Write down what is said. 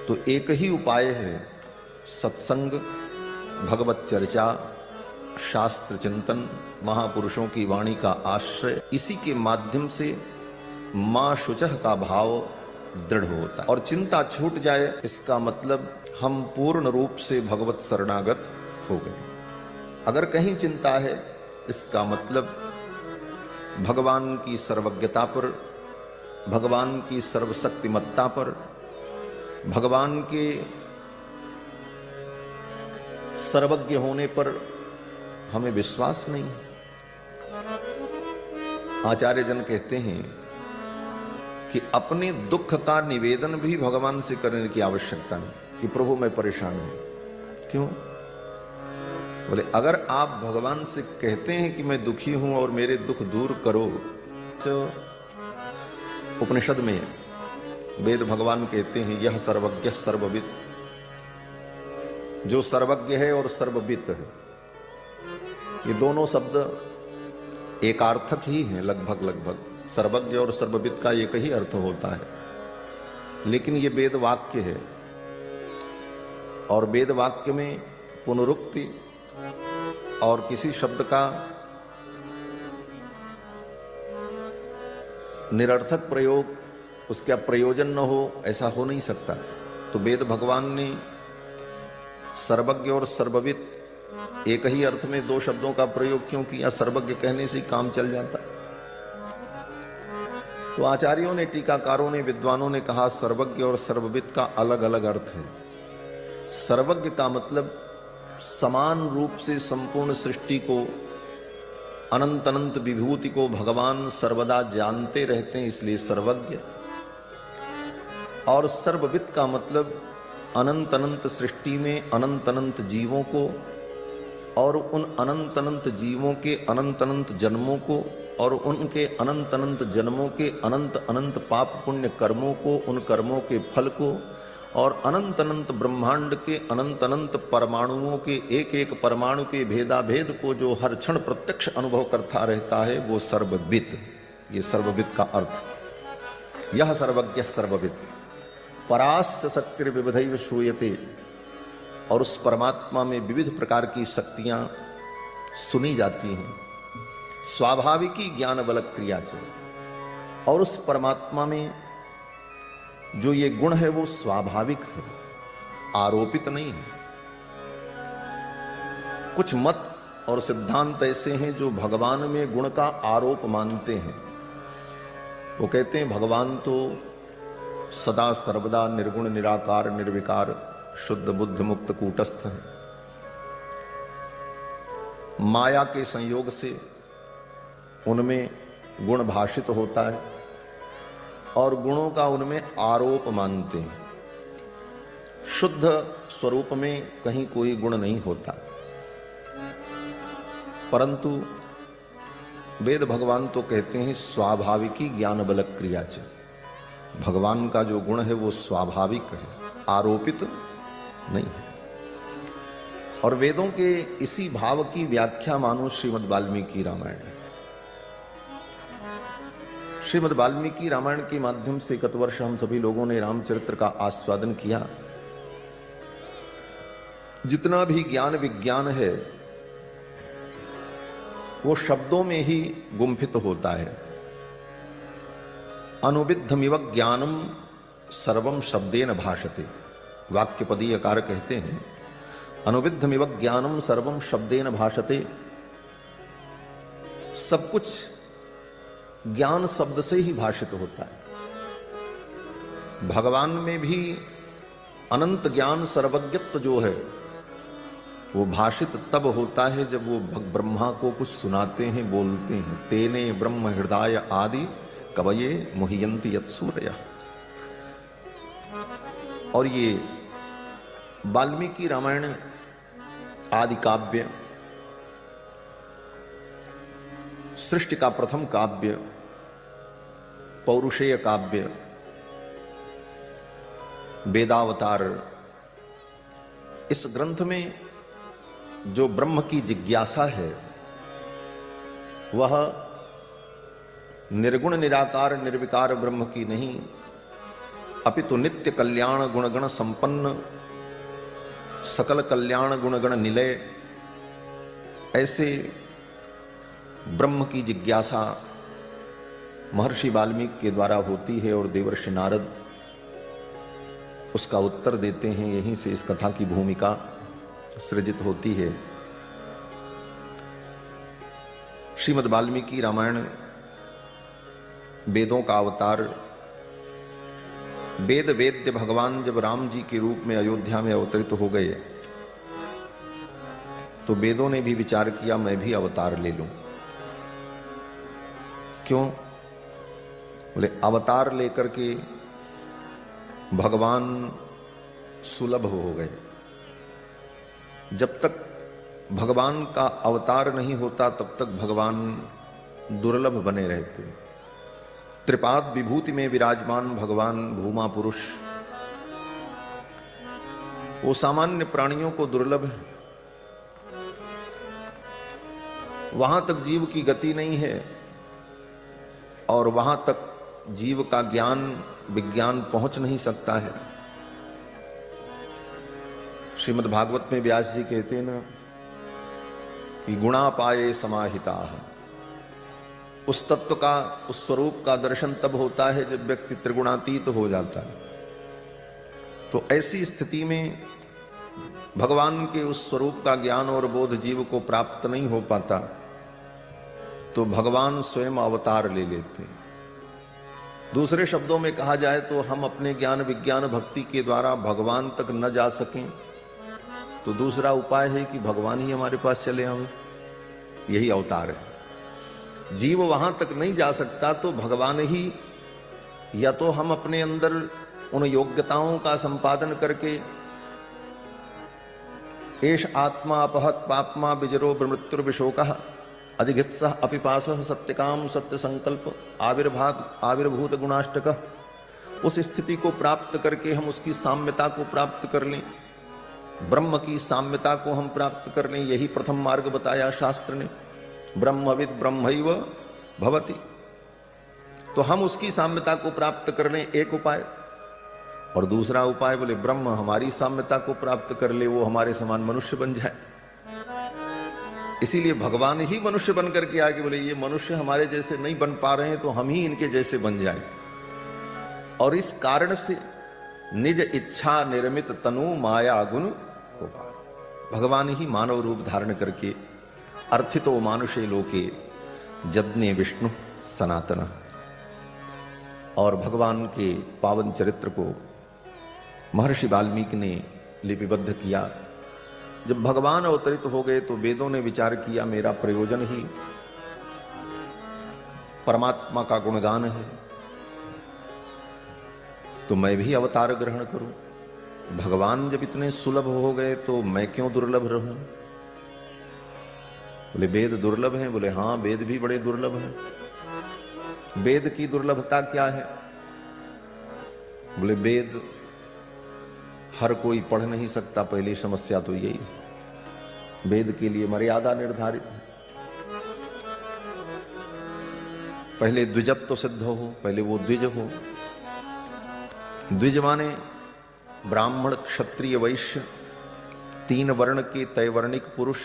तो एक ही उपाय है, सत्संग, भगवत चर्चा, शास्त्र चिंतन, महापुरुषों की वाणी का आश्रय। इसी के माध्यम से मां शुचः का भाव दृढ़ होता है और चिंता छूट जाए, इसका मतलब हम पूर्ण रूप से भगवत शरणागत हो गए। अगर कहीं चिंता है, इसका मतलब भगवान की सर्वज्ञता पर, भगवान की सर्वशक्तिमत्ता पर, भगवान के सर्वज्ञ होने पर हमें विश्वास नहीं। आचार्य जन कहते हैं कि अपने दुख का निवेदन भी भगवान से करने की आवश्यकता नहीं कि प्रभु मैं परेशान हूं। क्यों? बोले अगर आप भगवान से कहते हैं कि मैं दुखी हूं और मेरे दुख दूर करो, तो उपनिषद में वेद भगवान कहते हैं यह सर्वज्ञ सर्वविद, जो सर्वज्ञ है और सर्वविद है, ये दोनों शब्द एकार्थक ही हैं लगभग लगभग। सर्वज्ञ और सर्वविद का एक ही अर्थ होता है, लेकिन ये वेद वाक्य है और वेद वाक्य में पुनरुक्ति और किसी शब्द का निरर्थक प्रयोग, उसका प्रयोजन न हो, ऐसा हो नहीं सकता। तो वेद भगवान ने सर्वज्ञ और सर्वविद एक ही अर्थ में दो शब्दों का प्रयोग क्यों किया? सर्वज्ञ कहने से काम चल जाता। तो आचार्यों ने, टीकाकारों ने, विद्वानों ने कहा सर्वज्ञ और सर्वविद का अलग अलग अर्थ है। सर्वज्ञ का मतलब समान रूप से संपूर्ण सृष्टि को, अनंत अनंत विभूति को भगवान सर्वदा जानते रहते हैं, इसलिए सर्वज्ञ। और सर्वविद का मतलब अनंत अनंत सृष्टि में अनंत अनंत जीवों को और उन अनंत अनंत जीवों के अनंत अनंत जन्मों को और उनके अनंत अनंत जन्मों के अनंत अनंत पाप पुण्य कर्मों को, उन कर्मों के फल को, और अनंत अनंत ब्रह्मांड के अनंत अनंत परमाणुओं के एक एक परमाणु के भेदाभेद को जो हर क्षण प्रत्यक्ष अनुभव करता रहता है, वो सर्वविद। ये सर्वविद का अर्थ। यह सर्वज्ञ सर्वविद परास्य शक्ति विविधैव श्रूयते, और उस परमात्मा में विविध प्रकार की शक्तियां सुनी जाती हैं। स्वाभाविकी ज्ञान बल क्रिया च, और उस परमात्मा में जो ये गुण है वो स्वाभाविक है, आरोपित नहीं है। कुछ मत और सिद्धांत ऐसे हैं जो भगवान में गुण का आरोप मानते हैं। वो कहते हैं भगवान तो सदा सर्वदा निर्गुण निराकार निर्विकार शुद्ध बुद्ध मुक्त कूटस्थ है। माया के संयोग से उनमें गुण भाषित होता है और गुणों का उनमें आरोप मानते हैं। शुद्ध स्वरूप में कहीं कोई गुण नहीं होता, परंतु वेद भगवान तो कहते हैं स्वाभाविकी ज्ञान बल क्रिया च। भगवान का जो गुण है वो स्वाभाविक है, आरोपित नहीं है। और वेदों के इसी भाव की व्याख्या मानो श्रीमद् वाल्मीकि रामायण है। श्रीमद् वाल्मीकि रामायण के माध्यम से गत वर्ष हम सभी लोगों ने रामचरित्र का आस्वादन किया। जितना भी ज्ञान विज्ञान है वो शब्दों में ही गुम्फित होता है। अनुविद्धमिव ज्ञानम सर्वम शब्देन भाषते। वाक्यपदीयकार कहते हैं अनुविद्धमिव ज्ञानम सर्वम शब्देन भाषते। सब कुछ ज्ञान शब्द से ही भाषित होता है। भगवान में भी अनंत ज्ञान सर्वज्ञत्व जो है वो भाषित तब होता है जब वो ब्रह्मा को कुछ सुनाते हैं, बोलते हैं। तेने ब्रह्म हृदय आदि कवये मुह्यन्ति यत्सूरयः। और ये वाल्मीकि रामायण आदि काव्य, सृष्टि का प्रथम काव्य, पौरुषेय काव्य, वेदावतार, इस ग्रंथ में जो ब्रह्म की जिज्ञासा है वह निर्गुण निराकार निर्विकार ब्रह्म की नहीं, अपितु नित्य कल्याण गुणगण संपन्न सकल कल्याण गुणगण निलय, ऐसे ब्रह्म की जिज्ञासा महर्षि वाल्मीकि के द्वारा होती है और देवर्षि नारद उसका उत्तर देते हैं। यहीं से इस कथा की भूमिका सृजित होती है। श्रीमद् वाल्मीकि रामायण वेदों का अवतार, वेद वेद्य भगवान जब राम जी के रूप में अयोध्या में अवतरित हो गए तो वेदों ने भी विचार किया मैं भी अवतार ले लूं। क्यों? बोले अवतार लेकर के भगवान सुलभ हो गए। जब तक भगवान का अवतार नहीं होता तब तक भगवान दुर्लभ बने रहते। त्रिपाद विभूति में विराजमान भगवान भूमा पुरुष वो सामान्य प्राणियों को दुर्लभ है। वहां तक जीव की गति नहीं है और वहां तक जीव का ज्ञान विज्ञान पहुंच नहीं सकता है। श्रीमद् भागवत में व्यास जी कहते हैं ना कि गुणा पाए समाहिता, उस तत्व का उस स्वरूप का दर्शन तब होता है जब व्यक्ति त्रिगुणातीत हो जाता है। तो ऐसी स्थिति में भगवान के उस स्वरूप का ज्ञान और बोध जीव को प्राप्त नहीं हो पाता, तो भगवान स्वयं अवतार ले लेते हैं। दूसरे शब्दों में कहा जाए तो हम अपने ज्ञान विज्ञान भक्ति के द्वारा भगवान तक न जा सकें तो दूसरा उपाय है कि भगवान ही हमारे पास चले आवे। यही अवतार है। जीव वहां तक नहीं जा सकता तो भगवान ही, या तो हम अपने अंदर उन योग्यताओं का संपादन करके एष आत्मा अपहत पापमा विजरो मृत्युर्विशोकः अधिगत्सः अपिपासः सत्यकाम सत्य संकल्प आविर्भूत गुणाष्टक, उस स्थिति को प्राप्त करके हम उसकी साम्यता को प्राप्त कर लें, ब्रह्म की साम्यता को हम प्राप्त कर लें। यही प्रथम मार्ग बताया शास्त्र ने, ब्रह्मविद ब्रह्मैव भवति। तो हम उसकी साम्यता को प्राप्त कर लें, एक उपाय। और दूसरा उपाय बोले ब्रह्म हमारी साम्यता को प्राप्त कर ले, वो हमारे समान मनुष्य बन जाए। इसीलिए भगवान ही मनुष्य बन करके आगे बोले ये मनुष्य हमारे जैसे नहीं बन पा रहे हैं तो हम ही इनके जैसे बन जाएं। और इस कारण से निज इच्छा निर्मित तनु माया गुण को भगवान ही मानव रूप धारण करके अर्थितो मानुषे लोके जज्ञे विष्णु सनातन, और भगवान के पावन चरित्र को महर्षि वाल्मीकि ने लिपिबद्ध किया। जब भगवान अवतरित हो गए तो वेदों ने विचार किया मेरा प्रयोजन ही परमात्मा का गुणगान है, तो मैं भी अवतार ग्रहण करूं। भगवान जब इतने सुलभ हो गए तो मैं क्यों दुर्लभ रहूं? बोले वेद दुर्लभ हैं। बोले हाँ, वेद भी बड़े दुर्लभ हैं। वेद की दुर्लभता क्या है? बोले वेद हर कोई पढ़ नहीं सकता। पहली समस्या तो यही, वेद के लिए मर्यादा निर्धारित है। पहले द्विजत्व सिद्ध हो, पहले वो द्विज हो। द्विज माने ब्राह्मण क्षत्रिय वैश्य, तीन वर्ण के तैवर्णिक पुरुष